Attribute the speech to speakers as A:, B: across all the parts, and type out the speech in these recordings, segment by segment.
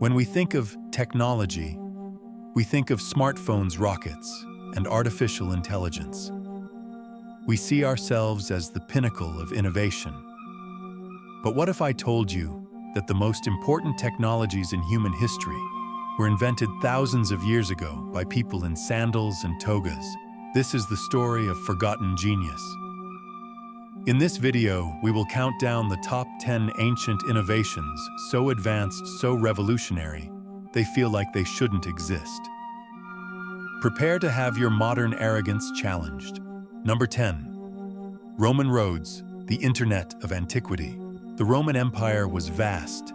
A: When we think of technology, we think of smartphones, rockets, and artificial intelligence. We see ourselves as the pinnacle of innovation. But what if I told you that the most important technologies in human history were invented thousands of years ago by people in sandals and togas? This is the story of forgotten genius. In this video, we will count down the top 10 ancient innovations so advanced, so revolutionary, they feel like they shouldn't exist. Prepare to have your modern arrogance challenged. Number 10. Roman roads, the internet of antiquity. The Roman Empire was vast,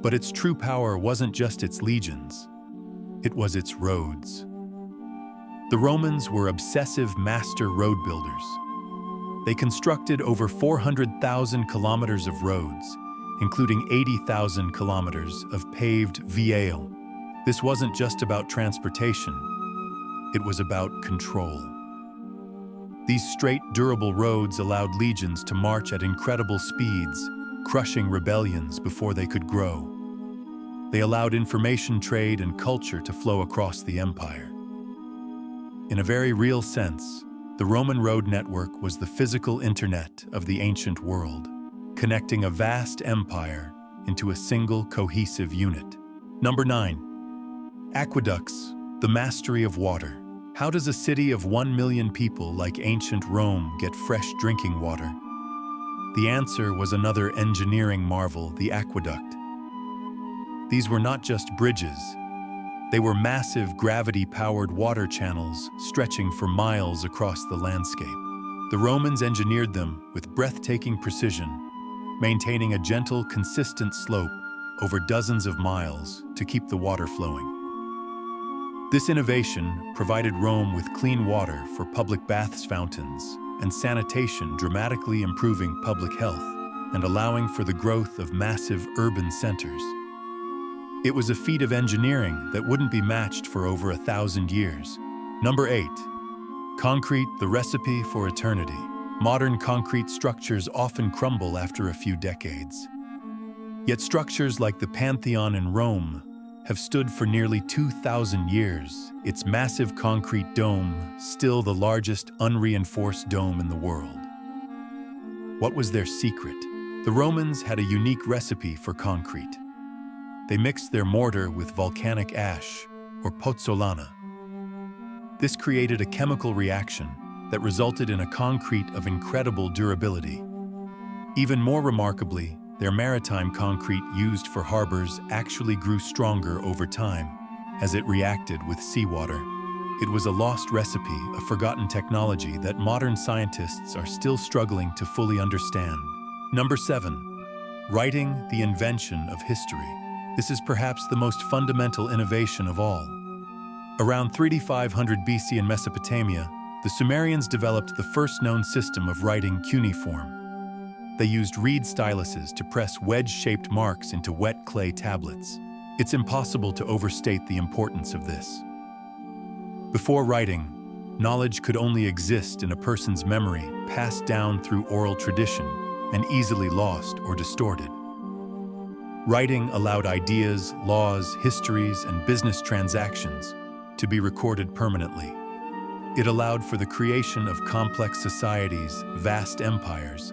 A: but its true power wasn't just its legions, it was its roads. The Romans were obsessive master road builders. They constructed over 400,000 kilometers of roads, including 80,000 kilometers of paved viae. This wasn't just about transportation, it was about control. These straight, durable roads allowed legions to march at incredible speeds, crushing rebellions before they could grow. They allowed information trade and culture to flow across the empire. In a very real sense, the Roman road network was the physical internet of the ancient world, connecting a vast empire into a single cohesive unit. Number 9. Aqueducts, the mastery of water. How does a city of 1 million people like ancient Rome get fresh drinking water? The answer was another engineering marvel, the aqueduct. These were not just bridges. They were massive gravity-powered water channels stretching for miles across the landscape. The Romans engineered them with breathtaking precision, maintaining a gentle, consistent slope over dozens of miles to keep the water flowing. This innovation provided Rome with clean water for public baths, fountains, and sanitation, dramatically improving public health and allowing for the growth of massive urban centers. It was a feat of engineering that wouldn't be matched for over 1,000 years. Number 8. Concrete, the recipe for eternity. Modern concrete structures often crumble after a few decades. Yet structures like the Pantheon in Rome have stood for nearly 2,000 years, its massive concrete dome still the largest unreinforced dome in the world. What was their secret? The Romans had a unique recipe for concrete. They mixed their mortar with volcanic ash, or pozzolana. This created a chemical reaction that resulted in a concrete of incredible durability. Even more remarkably, their maritime concrete used for harbors actually grew stronger over time as it reacted with seawater. It was a lost recipe, a forgotten technology that modern scientists are still struggling to fully understand. Number 7. Writing, the invention of history. This is perhaps the most fundamental innovation of all. Around 3500 BC in Mesopotamia, the Sumerians developed the first known system of writing cuneiform. They used reed styluses to press wedge-shaped marks into wet clay tablets. It's impossible to overstate the importance of this. Before writing, knowledge could only exist in a person's memory, passed down through oral tradition, and easily lost or distorted. Writing allowed ideas, laws, histories, and business transactions to be recorded permanently. It allowed for the creation of complex societies, vast empires,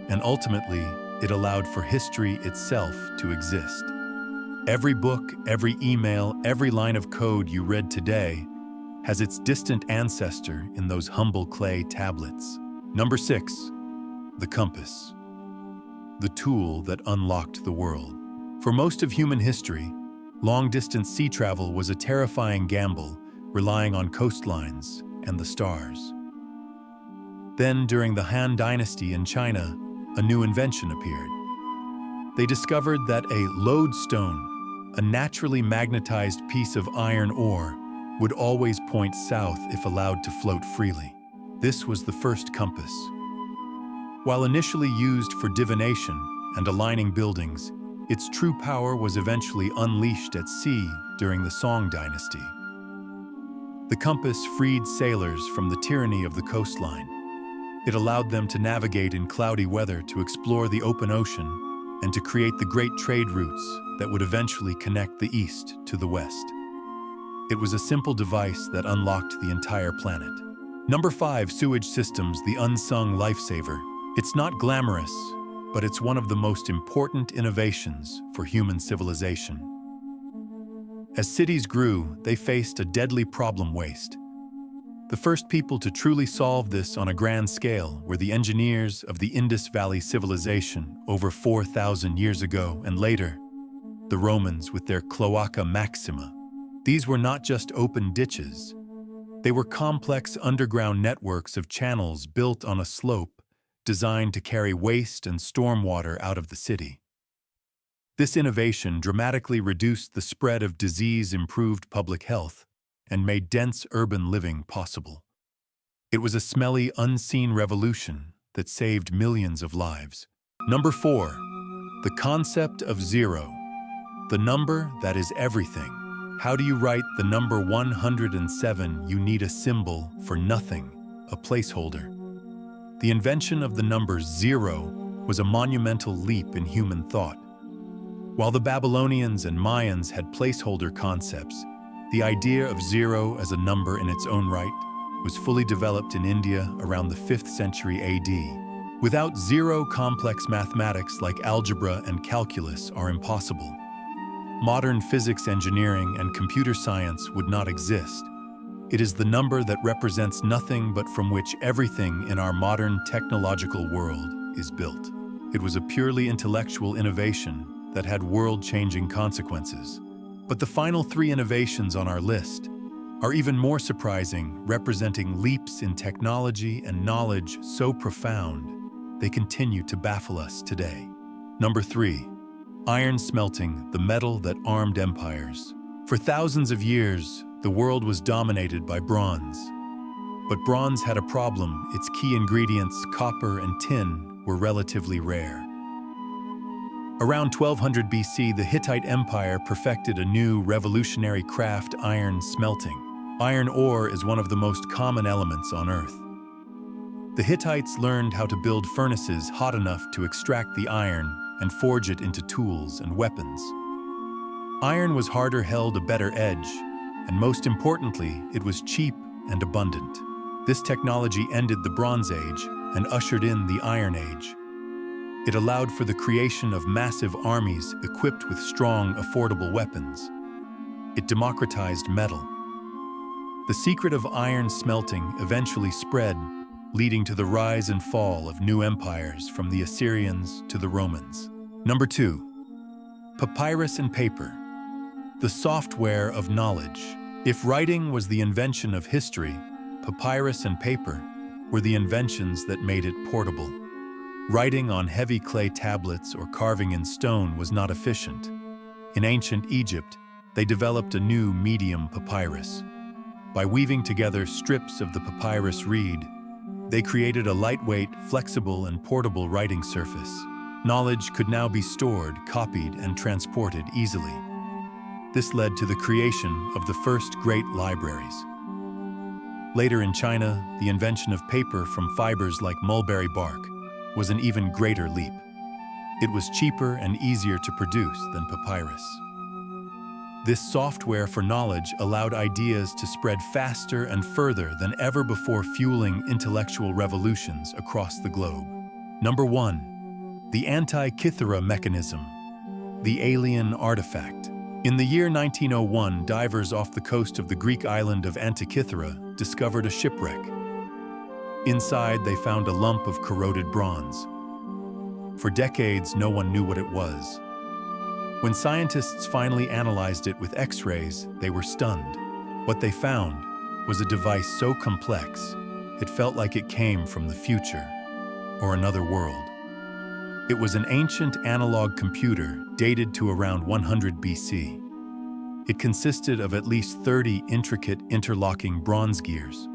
A: and ultimately, it allowed for history itself to exist. Every book, every email, every line of code you read today has its distant ancestor in those humble clay tablets. Number 6. The compass. The tool that unlocked the world. For most of human history, long-distance sea travel was a terrifying gamble, relying on coastlines and the stars. Then, during the Han Dynasty in China, a new invention appeared. They discovered that a lodestone, a naturally magnetized piece of iron ore, would always point south if allowed to float freely. This was the first compass. While initially used for divination and aligning buildings, its true power was eventually unleashed at sea during the Song Dynasty. The compass freed sailors from the tyranny of the coastline. It allowed them to navigate in cloudy weather to explore the open ocean and to create the great trade routes that would eventually connect the East to the West. It was a simple device that unlocked the entire planet. Number 5, sewage systems, the unsung lifesaver. It's not glamorous, but it's one of the most important innovations for human civilization. As cities grew, they faced a deadly problem: waste. The first people to truly solve this on a grand scale were the engineers of the Indus Valley civilization over 4,000 years ago, and later, the Romans with their Cloaca Maxima. These were not just open ditches. They were complex underground networks of channels built on a slope designed to carry waste and stormwater out of the city. This innovation dramatically reduced the spread of disease, improved public health, and made dense urban living possible. It was a smelly, unseen revolution that saved millions of lives. Number 4, the concept of zero, the number that is everything. How do you write the number 107? You need a symbol for nothing, a placeholder. The invention of the number 0 was a monumental leap in human thought. While the Babylonians and Mayans had placeholder concepts, the idea of 0 as a number in its own right was fully developed in India around the 5th century AD. Without zero, complex mathematics like algebra and calculus are impossible. Modern physics, engineering, and computer science would not exist. It is the number that represents nothing but from which everything in our modern technological world is built. It was a purely intellectual innovation that had world-changing consequences. But the final 3 innovations on our list are even more surprising, representing leaps in technology and knowledge so profound they continue to baffle us today. Number 3, iron smelting, the metal that armed empires. For thousands of years, the world was dominated by bronze. But bronze had a problem: its key ingredients, copper and tin, were relatively rare. Around 1200 BC, the Hittite Empire perfected a new revolutionary craft: iron smelting. Iron ore is one of the most common elements on Earth. The Hittites learned how to build furnaces hot enough to extract the iron and forge it into tools and weapons. Iron was harder, held a better edge, and most importantly, it was cheap and abundant. This technology ended the Bronze Age and ushered in the Iron Age. It allowed for the creation of massive armies equipped with strong, affordable weapons. It democratized metal. The secret of iron smelting eventually spread, leading to the rise and fall of new empires from the Assyrians to the Romans. Number 2, papyrus and paper, the software of knowledge. If writing was the invention of history, papyrus and paper were the inventions that made it portable. Writing on heavy clay tablets or carving in stone was not efficient. In ancient Egypt, they developed a new medium, papyrus. By weaving together strips of the papyrus reed, they created a lightweight, flexible, and portable writing surface. Knowledge could now be stored, copied, and transported easily. This led to the creation of the first great libraries. Later in China, the invention of paper from fibers like mulberry bark was an even greater leap. It was cheaper and easier to produce than papyrus. This software for knowledge allowed ideas to spread faster and further than ever before, fueling intellectual revolutions across the globe. Number 1, the Antikythera mechanism, the alien artifact. In the year 1901, divers off the coast of the Greek island of Antikythera discovered a shipwreck. Inside, they found a lump of corroded bronze. For decades, no one knew what it was. When scientists finally analyzed it with X-rays, they were stunned. What they found was a device so complex, it felt like it came from the future or another world. It was an ancient analog computer dated to around 100 BC. It consisted of at least 30 intricate interlocking bronze gears.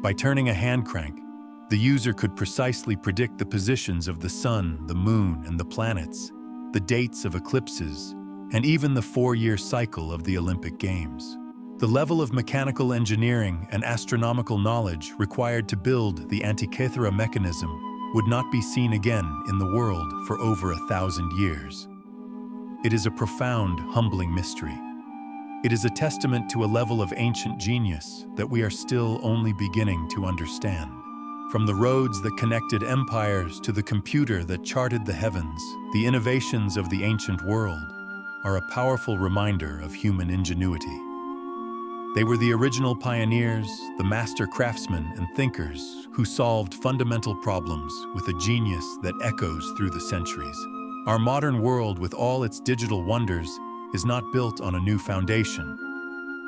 A: By turning a hand crank, the user could precisely predict the positions of the sun, the moon, and the planets, the dates of eclipses, and even the 4-year cycle of the Olympic Games. The level of mechanical engineering and astronomical knowledge required to build the Antikythera mechanism would not be seen again in the world for over 1,000 years. It is a profound, humbling mystery. It is a testament to a level of ancient genius that we are still only beginning to understand. From the roads that connected empires to the computer that charted the heavens, the innovations of the ancient world are a powerful reminder of human ingenuity. They were the original pioneers, the master craftsmen and thinkers who solved fundamental problems with a genius that echoes through the centuries. Our modern world, with all its digital wonders, is not built on a new foundation.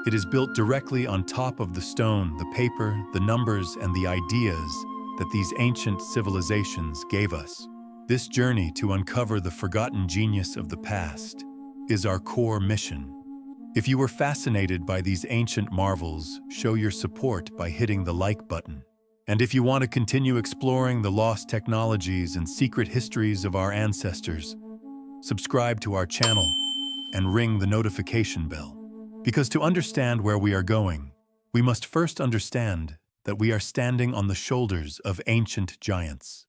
A: It is built directly on top of the stone, the paper, the numbers, and the ideas that these ancient civilizations gave us. This journey to uncover the forgotten genius of the past is our core mission. If you were fascinated by these ancient marvels, show your support by hitting the like button. And if you want to continue exploring the lost technologies and secret histories of our ancestors, subscribe to our channel and ring the notification bell. Because to understand where we are going, we must first understand that we are standing on the shoulders of ancient giants.